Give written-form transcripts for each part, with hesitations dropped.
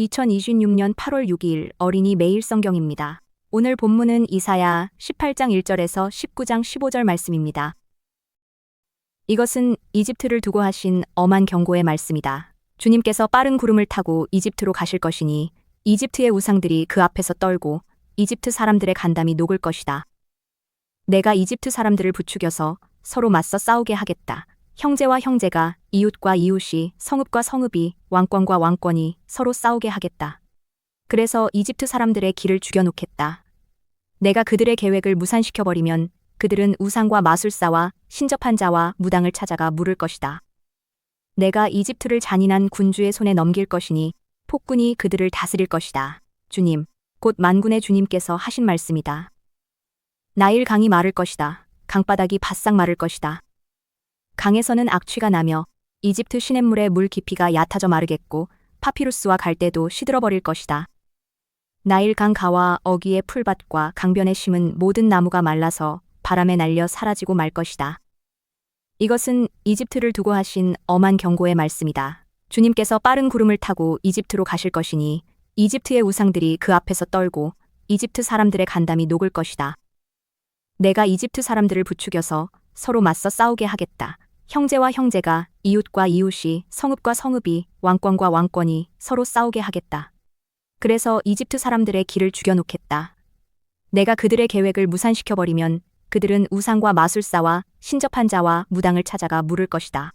2026년 8월 6일 어린이 매일 성경입니다. 오늘 본문은 이사야 18장 1절에서 19장 15절 말씀입니다. 이것은 이집트를 두고 하신 엄한 경고의 말씀이다. 주님께서 빠른 구름을 타고 이집트로 가실 것이니 이집트의 우상들이 그 앞에서 떨고 이집트 사람들의 간담이 녹을 것이다. 내가 이집트 사람들을 부추겨서 서로 맞서 싸우게 하겠다. 형제와 형제가, 이웃과 이웃이, 성읍과 성읍이, 왕권과 왕권이 서로 싸우게 하겠다. 그래서 이집트 사람들의 길을 죽여놓겠다. 내가 그들의 계획을 무산시켜버리면 그들은 우상과 마술사와 신접한 자와 무당을 찾아가 물을 것이다. 내가 이집트를 잔인한 군주의 손에 넘길 것이니 폭군이 그들을 다스릴 것이다. 주님, 곧 만군의 주님께서 하신 말씀이다. 나일 강이 마를 것이다. 강바닥이 바싹 마를 것이다. 강에서는 악취가 나며 이집트 시냇물의 물 깊이가 얕아져 마르겠고 파피루스와 갈대도 시들어버릴 것이다. 나일 강 가와 어귀의 풀밭과 강변에 심은 모든 나무가 말라서 바람에 날려 사라지고 말 것이다. 이것은 이집트를 두고 하신 엄한 경고의 말씀이다. 주님께서 빠른 구름을 타고 이집트로 가실 것이니 이집트의 우상들이 그 앞에서 떨고 이집트 사람들의 간담이 녹을 것이다. 내가 이집트 사람들을 부추겨서 서로 맞서 싸우게 하겠다. 형제와 형제가, 이웃과 이웃이, 성읍과 성읍이, 왕권과 왕권이 서로 싸우게 하겠다. 그래서 이집트 사람들의 길을 죽여놓겠다. 내가 그들의 계획을 무산시켜버리면 그들은 우상과 마술사와 신접한 자와 무당을 찾아가 물을 것이다.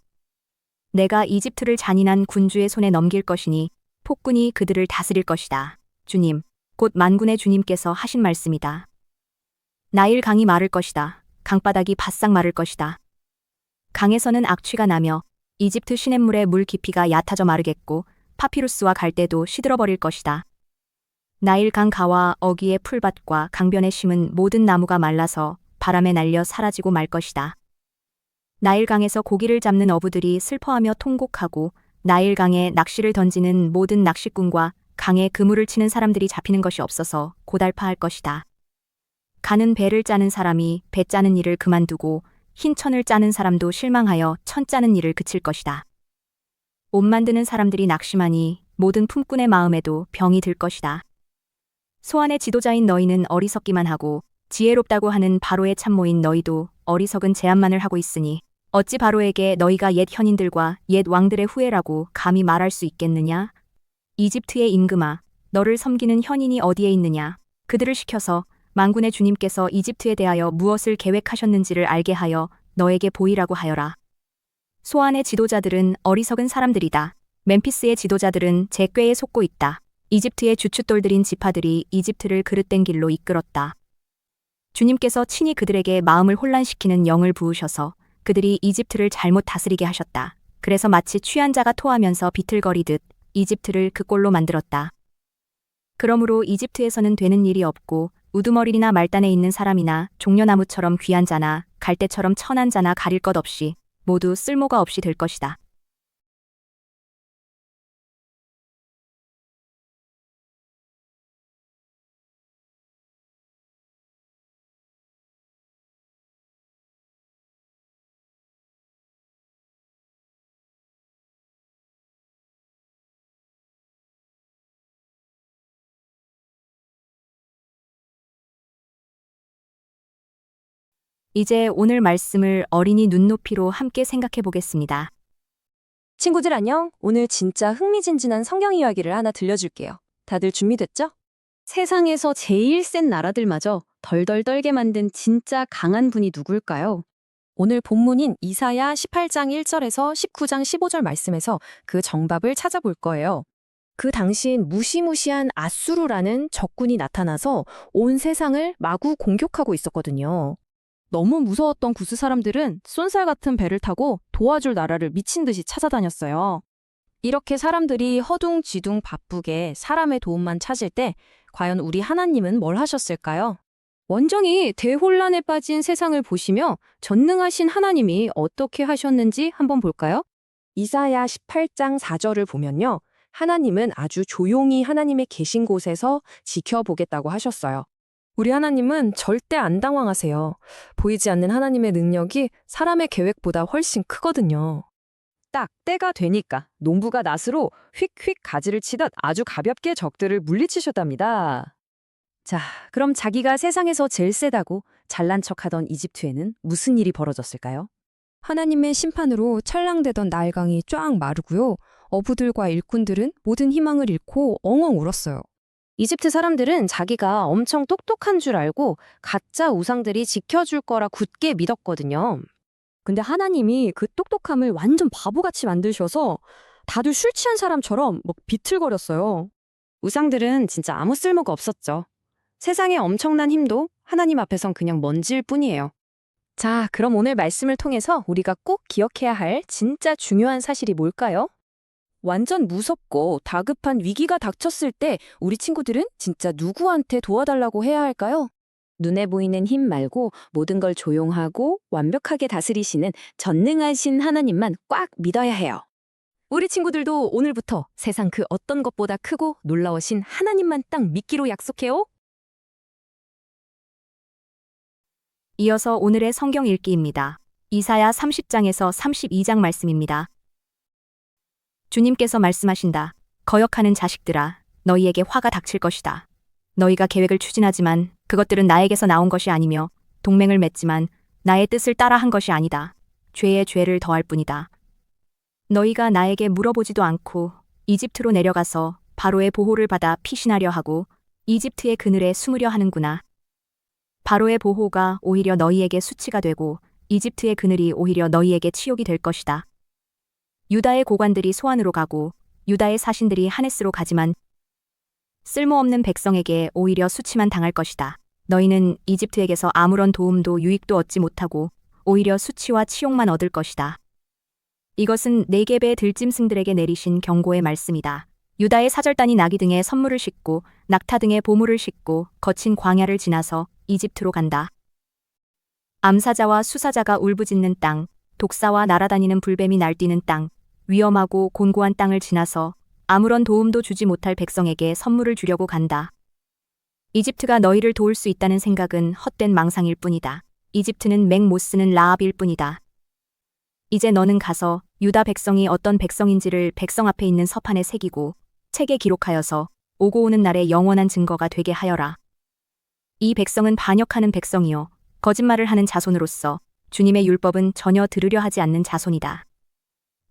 내가 이집트를 잔인한 군주의 손에 넘길 것이니 폭군이 그들을 다스릴 것이다. 주님, 곧 만군의 주님께서 하신 말씀이다. 나일 강이 마를 것이다. 강바닥이 바싹 마를 것이다. 강에서는 악취가 나며 이집트 시냇물의 물 깊이가 얕아져 마르겠고 파피루스와 갈대도 시들어버릴 것이다. 나일 강 가와 어귀의 풀밭과 강변에 심은 모든 나무가 말라서 바람에 날려 사라지고 말 것이다. 나일 강에서 고기를 잡는 어부들이 슬퍼하며 통곡하고 나일 강에 낚시를 던지는 모든 낚시꾼과 강에 그물을 치는 사람들이 잡히는 것이 없어서 고달파할 것이다. 가는 배를 짜는 사람이 배 짜는 일을 그만두고 흰 천을 짜는 사람도 실망하여 천 짜는 일을 그칠 것이다. 옷 만드는 사람들이 낙심하니 모든 품꾼의 마음에도 병이 들 것이다. 소환의 지도자인 너희는 어리석기만 하고 지혜롭다고 하는 바로의 참모인 너희도 어리석은 제안만을 하고 있으니 어찌 바로에게 너희가 옛 현인들과 옛 왕들의 후예라고 감히 말할 수 있겠느냐? 이집트의 임금아, 너를 섬기는 현인이 어디에 있느냐? 그들을 시켜서 만군의 주님께서 이집트에 대하여 무엇을 계획하셨는지를 알게 하여 너에게 보이라고 하여라. 소안의 지도자들은 어리석은 사람들이다. 멤피스의 지도자들은 제 꾀에 속고 있다. 이집트의 주춧돌들인 지파들이 이집트를 그릇된 길로 이끌었다. 주님께서 친히 그들에게 마음을 혼란시키는 영을 부으셔서 그들이 이집트를 잘못 다스리게 하셨다. 그래서 마치 취한 자가 토하면서 비틀거리듯 이집트를 그 꼴로 만들었다. 그러므로 이집트에서는 되는 일이 없고 우두머리나 말단에 있는 사람이나 종려나무처럼 귀한 자나 갈대처럼 천한 자나 가릴 것 없이 모두 쓸모가 없이 될 것이다. 이제 오늘 말씀을 어린이 눈높이로 함께 생각해 보겠습니다. 친구들 안녕. 오늘 진짜 흥미진진한 성경 이야기를 하나 들려줄게요. 다들 준비됐죠? 세상에서 제일 센 나라들마저 덜덜 떨게 만든 진짜 강한 분이 누굴까요? 오늘 본문인 이사야 18장 1절에서 19장 15절 말씀에서 그 정답을 찾아볼 거예요. 그 당시엔 무시무시한 아수르라는 적군이 나타나서 온 세상을 마구 공격하고 있었거든요. 너무 무서웠던 구스 사람들은 쏜살 같은 배를 타고 도와줄 나라를 미친 듯이 찾아다녔어요. 이렇게 사람들이 허둥지둥 바쁘게 사람의 도움만 찾을 때 과연 우리 하나님은 뭘 하셨을까요? 원정이 대혼란에 빠진 세상을 보시며 전능하신 하나님이 어떻게 하셨는지 한번 볼까요? 이사야 18장 4절을 보면요. 하나님은 아주 조용히 하나님의 계신 곳에서 지켜보겠다고 하셨어요. 우리 하나님은 절대 안 당황하세요. 보이지 않는 하나님의 능력이 사람의 계획보다 훨씬 크거든요. 딱 때가 되니까 농부가 낫으로 휙휙 가지를 치듯 아주 가볍게 적들을 물리치셨답니다. 자, 그럼 자기가 세상에서 제일 세다고 잘난 척하던 이집트에는 무슨 일이 벌어졌을까요? 하나님의 심판으로 찰랑대던 나일강이 쫙 마르고요. 어부들과 일꾼들은 모든 희망을 잃고 엉엉 울었어요. 이집트 사람들은 자기가 엄청 똑똑한 줄 알고 가짜 우상들이 지켜줄 거라 굳게 믿었거든요. 근데 하나님이 그 똑똑함을 완전 바보같이 만드셔서 다들 술 취한 사람처럼 막 비틀거렸어요. 우상들은 진짜 아무 쓸모가 없었죠. 세상의 엄청난 힘도 하나님 앞에선 그냥 먼지일 뿐이에요. 자, 그럼 오늘 말씀을 통해서 우리가 꼭 기억해야 할 진짜 중요한 사실이 뭘까요? 완전 무섭고 다급한 위기가 닥쳤을 때 우리 친구들은 진짜 누구한테 도와달라고 해야 할까요? 눈에 보이는 힘 말고 모든 걸 조용하고 완벽하게 다스리시는 전능하신 하나님만 꽉 믿어야 해요. 우리 친구들도 오늘부터 세상 그 어떤 것보다 크고 놀라우신 하나님만 딱 믿기로 약속해요. 이어서 오늘의 성경 읽기입니다. 이사야 30장에서 32장 말씀입니다. 주님께서 말씀하신다. 거역하는 자식들아, 너희에게 화가 닥칠 것이다. 너희가 계획을 추진하지만 그것들은 나에게서 나온 것이 아니며 동맹을 맺지만 나의 뜻을 따라 한 것이 아니다. 죄에 죄를 더할 뿐이다. 너희가 나에게 물어보지도 않고 이집트로 내려가서 바로의 보호를 받아 피신하려 하고 이집트의 그늘에 숨으려 하는구나. 바로의 보호가 오히려 너희에게 수치가 되고 이집트의 그늘이 오히려 너희에게 치욕이 될 것이다. 유다의 고관들이 소안으로 가고 유다의 사신들이 하네스로 가지만 쓸모없는 백성에게 오히려 수치만 당할 것이다. 너희는 이집트에게서 아무런 도움도 유익도 얻지 못하고 오히려 수치와 치욕만 얻을 것이다. 이것은 네겝의 들짐승들에게 내리신 경고의 말씀이다. 유다의 사절단이 나귀 등에 선물을 싣고 낙타 등에 보물을 싣고 거친 광야를 지나서 이집트로 간다. 암사자와 수사자가 울부짖는 땅, 독사와 날아다니는 불뱀이 날뛰는 땅, 위험하고 곤고한 땅을 지나서 아무런 도움도 주지 못할 백성에게 선물을 주려고 간다. 이집트가 너희를 도울 수 있다는 생각은 헛된 망상일 뿐이다. 이집트는 맹 못 쓰는 라합일 뿐이다. 이제 너는 가서 유다 백성이 어떤 백성인지를 백성 앞에 있는 서판에 새기고 책에 기록하여서 오고 오는 날에 영원한 증거가 되게 하여라. 이 백성은 반역하는 백성이요 거짓말을 하는 자손으로서 주님의 율법은 전혀 들으려 하지 않는 자손이다.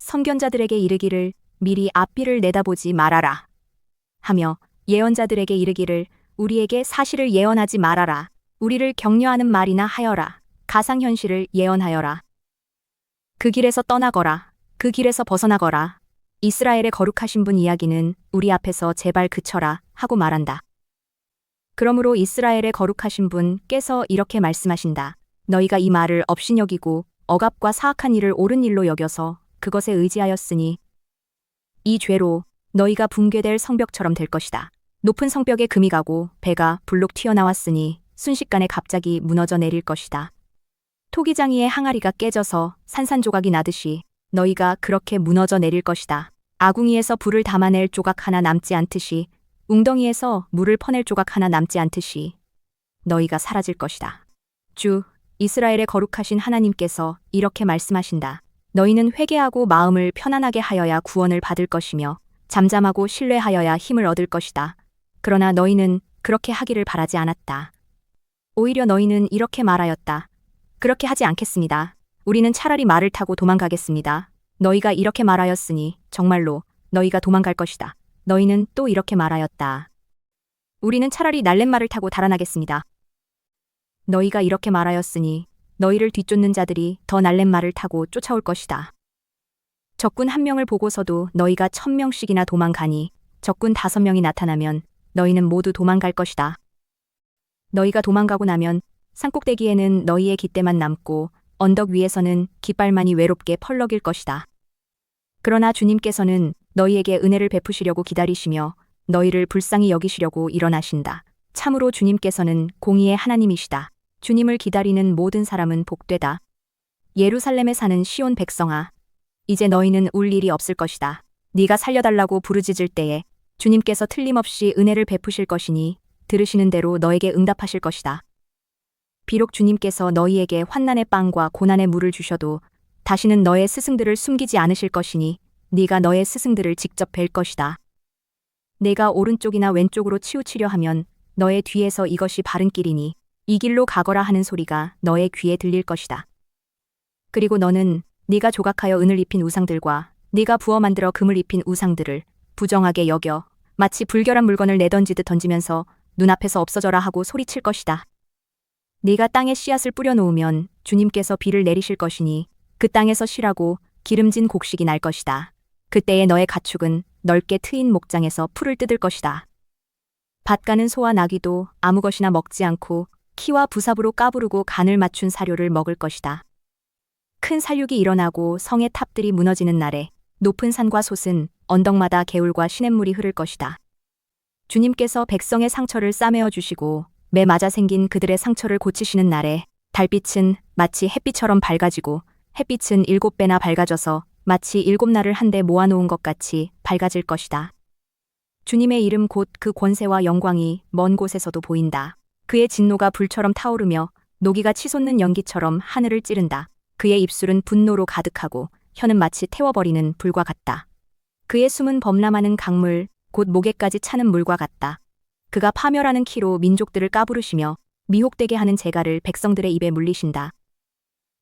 선견자들에게 이르기를 미리 앞뒤를 내다보지 말아라 하며 예언자들에게 이르기를 우리에게 사실을 예언하지 말아라. 우리를 격려하는 말이나 하여라. 가상현실을 예언하여라. 그 길에서 떠나거라. 그 길에서 벗어나거라. 이스라엘의 거룩하신 분 이야기는 우리 앞에서 제발 그쳐라 하고 말한다. 그러므로 이스라엘의 거룩하신 분께서 이렇게 말씀하신다. 너희가 이 말을 업신여기고 억압과 사악한 일을 옳은 일로 여겨서 그것에 의지하였으니 이 죄로 너희가 붕괴될 성벽처럼 될 것이다. 높은 성벽에 금이 가고 배가 불록 튀어나왔으니 순식간에 갑자기 무너져 내릴 것이다. 토기장이의 항아리가 깨져서 산산조각이 나듯이 너희가 그렇게 무너져 내릴 것이다. 아궁이에서 불을 담아낼 조각 하나 남지 않듯이 웅덩이에서 물을 퍼낼 조각 하나 남지 않듯이 너희가 사라질 것이다. 주 이스라엘의 거룩하신 하나님께서 이렇게 말씀하신다. 너희는 회개하고 마음을 편안하게 하여야 구원을 받을 것이며 잠잠하고 신뢰하여야 힘을 얻을 것이다. 그러나 너희는 그렇게 하기를 바라지 않았다. 오히려 너희는 이렇게 말하였다. 그렇게 하지 않겠습니다. 우리는 차라리 말을 타고 도망가겠습니다. 너희가 이렇게 말하였으니 정말로 너희가 도망갈 것이다. 너희는 또 이렇게 말하였다. 우리는 차라리 날랫말을 타고 달아나겠습니다. 너희가 이렇게 말하였으니 너희를 뒤쫓는 자들이 더 날랫말을 타고 쫓아올 것이다. 적군 1명을 보고서도 너희가 1000명씩이나 도망가니 적군 5명이 나타나면 너희는 모두 도망갈 것이다. 너희가 도망가고 나면 산꼭대기에는 너희의 깃대만 남고 언덕 위에서는 깃발만이 외롭게 펄럭일 것이다. 그러나 주님께서는 너희에게 은혜를 베푸시려고 기다리시며 너희를 불쌍히 여기시려고 일어나신다. 참으로 주님께서는 공의의 하나님이시다. 주님을 기다리는 모든 사람은 복되다. 예루살렘에 사는 시온 백성아, 이제 너희는 울 일이 없을 것이다. 네가 살려달라고 부르짖을 때에 주님께서 틀림없이 은혜를 베푸실 것이니 들으시는 대로 너에게 응답하실 것이다. 비록 주님께서 너희에게 환난의 빵과 고난의 물을 주셔도 다시는 너의 스승들을 숨기지 않으실 것이니 네가 너의 스승들을 직접 뵐 것이다. 내가 오른쪽이나 왼쪽으로 치우치려 하면 너의 뒤에서 이것이 바른 길이니 이 길로 가거라 하는 소리가 너의 귀에 들릴 것이다. 그리고 너는 네가 조각하여 은을 입힌 우상들과 네가 부어 만들어 금을 입힌 우상들을 부정하게 여겨 마치 불결한 물건을 내던지듯 던지면서 눈앞에서 없어져라 하고 소리칠 것이다. 네가 땅에 씨앗을 뿌려놓으면 주님께서 비를 내리실 것이니 그 땅에서 실하고 기름진 곡식이 날 것이다. 그때에 너의 가축은 넓게 트인 목장에서 풀을 뜯을 것이다. 밭 가는 소와 나귀도 아무 것이나 먹지 않고 키와 부삽으로 까부르고 간을 맞춘 사료를 먹을 것이다. 큰 살육이 일어나고 성의 탑들이 무너지는 날에 높은 산과 솟은 언덕마다 개울과 시냇물이 흐를 것이다. 주님께서 백성의 상처를 싸매어 주시고 매 맞아 생긴 그들의 상처를 고치시는 날에 달빛은 마치 햇빛처럼 밝아지고 햇빛은 7배나 밝아져서 마치 7날을 한데 모아놓은 것 같이 밝아질 것이다. 주님의 이름 곧 그 권세와 영광이 먼 곳에서도 보인다. 그의 진노가 불처럼 타오르며 노기가 치솟는 연기처럼 하늘을 찌른다. 그의 입술은 분노로 가득하고 혀는 마치 태워버리는 불과 같다. 그의 숨은 범람하는 강물, 곧 목에까지 차는 물과 같다. 그가 파멸하는 키로 민족들을 까부르시며 미혹되게 하는 재갈을 백성들의 입에 물리신다.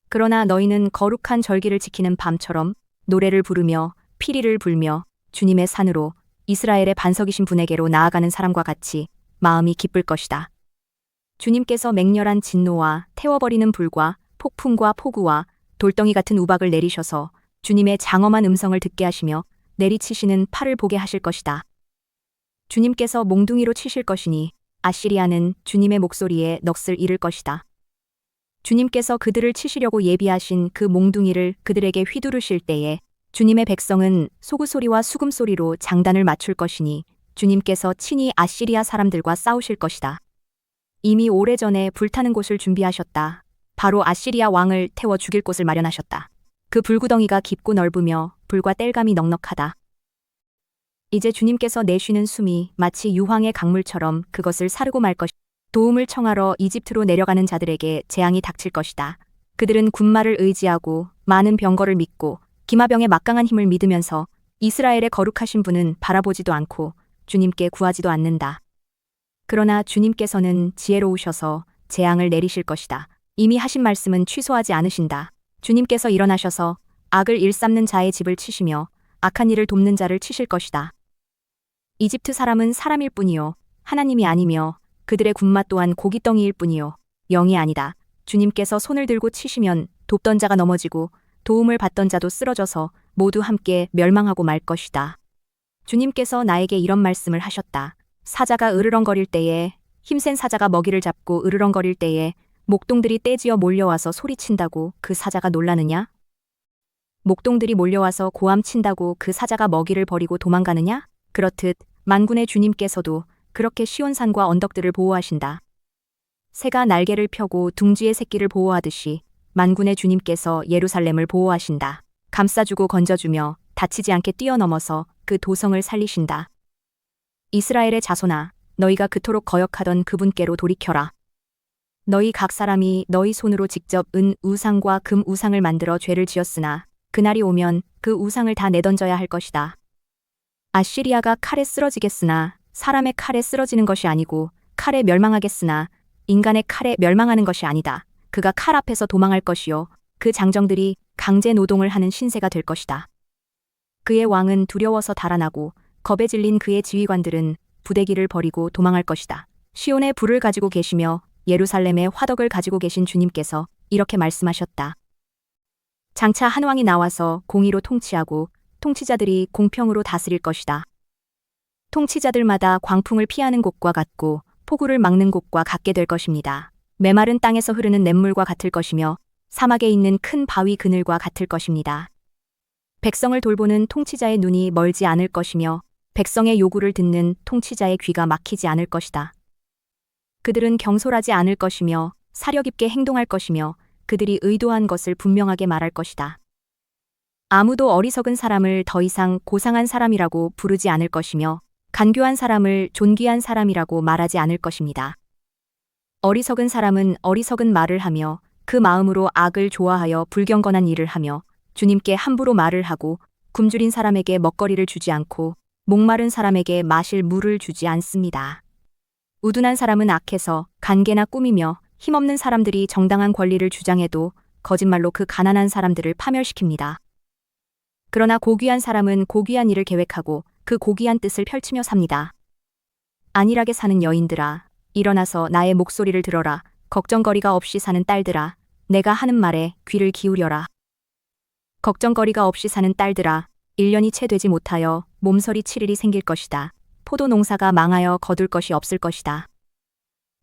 그러나 너희는 거룩한 절기를 지키는 밤처럼 노래를 부르며 피리를 불며 주님의 산으로 이스라엘의 반석이신 분에게로 나아가는 사람과 같이 마음이 기쁠 것이다. 주님께서 맹렬한 진노와 태워버리는 불과 폭풍과 폭우와 돌덩이 같은 우박을 내리셔서 주님의 장엄한 음성을 듣게 하시며 내리치시는 팔을 보게 하실 것이다. 주님께서 몽둥이로 치실 것이니 아시리아는 주님의 목소리에 넋을 잃을 것이다. 주님께서 그들을 치시려고 예비하신 그 몽둥이를 그들에게 휘두르실 때에 주님의 백성은 소구소리와 수금소리로 장단을 맞출 것이니 주님께서 친히 아시리아 사람들과 싸우실 것이다. 이미 오래전에 불타는 곳을 준비하셨다. 바로 아시리아 왕을 태워 죽일 곳을 마련하셨다. 그 불구덩이가 깊고 넓으며 불과 땔감이 넉넉하다. 이제 주님께서 내쉬는 숨이 마치 유황의 강물처럼 그것을 사르고 말 것이다. 도움을 청하러 이집트로 내려가는 자들에게 재앙이 닥칠 것이다. 그들은 군마를 의지하고 많은 병거를 믿고 기마병의 막강한 힘을 믿으면서 이스라엘의 거룩하신 분은 바라보지도 않고 주님께 구하지도 않는다. 그러나 주님께서는 지혜로우셔서 재앙을 내리실 것이다. 이미 하신 말씀은 취소하지 않으신다. 주님께서 일어나셔서 악을 일삼는 자의 집을 치시며 악한 일을 돕는 자를 치실 것이다. 이집트 사람은 사람일 뿐이요 하나님이 아니며 그들의 군마 또한 고깃덩이일 뿐이요 영이 아니다. 주님께서 손을 들고 치시면 돕던 자가 넘어지고 도움을 받던 자도 쓰러져서 모두 함께 멸망하고 말 것이다. 주님께서 나에게 이런 말씀을 하셨다. 사자가 으르렁거릴 때에 힘센 사자가 먹이를 잡고 으르렁거릴 때에 목동들이 떼지어 몰려와서 소리친다고 그 사자가 놀라느냐? 목동들이 몰려와서 고함친다고 그 사자가 먹이를 버리고 도망가느냐? 그렇듯 만군의 주님께서도 그렇게 시온산과 언덕들을 보호하신다. 새가 날개를 펴고 둥지의 새끼를 보호하듯이 만군의 주님께서 예루살렘을 보호하신다. 감싸주고 건져주며 다치지 않게 뛰어넘어서 그 도성을 살리신다. 이스라엘의 자손아, 너희가 그토록 거역하던 그분께로 돌이켜라. 너희 각 사람이 너희 손으로 직접 은 우상과 금 우상을 만들어 죄를 지었으나 그날이 오면 그 우상을 다 내던져야 할 것이다. 아시리아가 칼에 쓰러지겠으나 사람의 칼에 쓰러지는 것이 아니고 칼에 멸망하겠으나 인간의 칼에 멸망하는 것이 아니다. 그가 칼 앞에서 도망할 것이요 그 장정들이 강제 노동을 하는 신세가 될 것이다. 그의 왕은 두려워서 달아나고 겁에 질린 그의 지휘관들은 부대기를 버리고 도망할 것이다. 시온의 불을 가지고 계시며 예루살렘의 화덕을 가지고 계신 주님께서 이렇게 말씀하셨다. 장차 한 왕이 나와서 공의로 통치하고 통치자들이 공평으로 다스릴 것이다. 통치자들마다 광풍을 피하는 곳과 같고 폭우를 막는 곳과 같게 될 것입니다. 메마른 땅에서 흐르는 냇물과 같을 것이며 사막에 있는 큰 바위 그늘과 같을 것입니다. 백성을 돌보는 통치자의 눈이 멀지 않을 것이며 백성의 요구를 듣는 통치자의 귀가 막히지 않을 것이다. 그들은 경솔하지 않을 것이며 사려 깊게 행동할 것이며 그들이 의도한 것을 분명하게 말할 것이다. 아무도 어리석은 사람을 더 이상 고상한 사람이라고 부르지 않을 것이며 간교한 사람을 존귀한 사람이라고 말하지 않을 것입니다. 어리석은 사람은 어리석은 말을 하며 그 마음으로 악을 좋아하여 불경건한 일을 하며 주님께 함부로 말을 하고 굶주린 사람에게 먹거리를 주지 않고 목마른 사람에게 마실 물을 주지 않습니다. 우둔한 사람은 악해서 간계나 꾸미며 힘없는 사람들이 정당한 권리를 주장해도 거짓말로 그 가난한 사람들을 파멸시킵니다. 그러나 고귀한 사람은 고귀한 일을 계획하고 그 고귀한 뜻을 펼치며 삽니다. 안일하게 사는 여인들아, 일어나서 나의 목소리를 들어라. 걱정거리가 없이 사는 딸들아, 내가 하는 말에 귀를 기울여라. 걱정거리가 없이 사는 딸들아, 1년이 채 되지 못하여 몸서리 7일이 생길 것이다. 포도 농사가 망하여 거둘 것이 없을 것이다.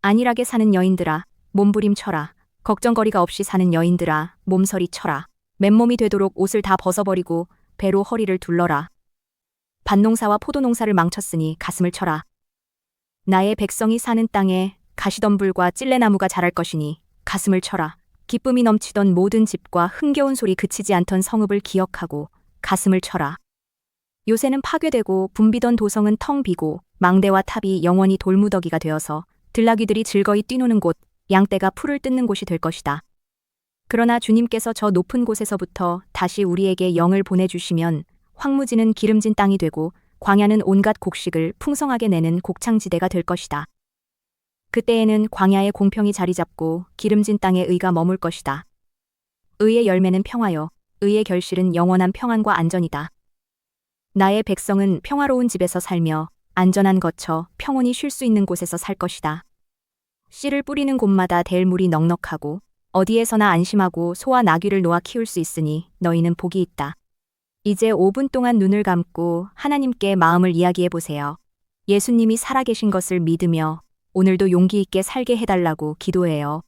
안일하게 사는 여인들아, 몸부림 쳐라. 걱정거리가 없이 사는 여인들아, 몸서리 쳐라. 맨몸이 되도록 옷을 다 벗어버리고 배로 허리를 둘러라. 밭농사와 포도농사를 망쳤으니 가슴을 쳐라. 나의 백성이 사는 땅에 가시덤불과 찔레나무가 자랄 것이니 가슴을 쳐라. 기쁨이 넘치던 모든 집과 흥겨운 소리 그치지 않던 성읍을 기억하고 가슴을 쳐라. 요새는 파괴되고 붐비던 도성은 텅 비고 망대와 탑이 영원히 돌무더기가 되어서 들나귀들이 즐거이 뛰노는 곳, 양떼가 풀을 뜯는 곳이 될 것이다. 그러나 주님께서 저 높은 곳에서부터 다시 우리에게 영을 보내주시면 황무지는 기름진 땅이 되고 광야는 온갖 곡식을 풍성하게 내는 곡창지대가 될 것이다. 그때에는 광야의 공평이 자리 잡고 기름진 땅에 의가 머물 것이다. 의의 열매는 평화요, 의의 결실은 영원한 평안과 안전이다. 나의 백성은 평화로운 집에서 살며 안전한 거처 평온히 쉴 수 있는 곳에서 살 것이다. 씨를 뿌리는 곳마다 댈 물이 넉넉하고 어디에서나 안심하고 소와 나귀를 놓아 키울 수 있으니 너희는 복이 있다. 이제 5분 동안 눈을 감고 하나님께 마음을 이야기해 보세요. 예수님이 살아계신 것을 믿으며 오늘도 용기 있게 살게 해달라고 기도해요.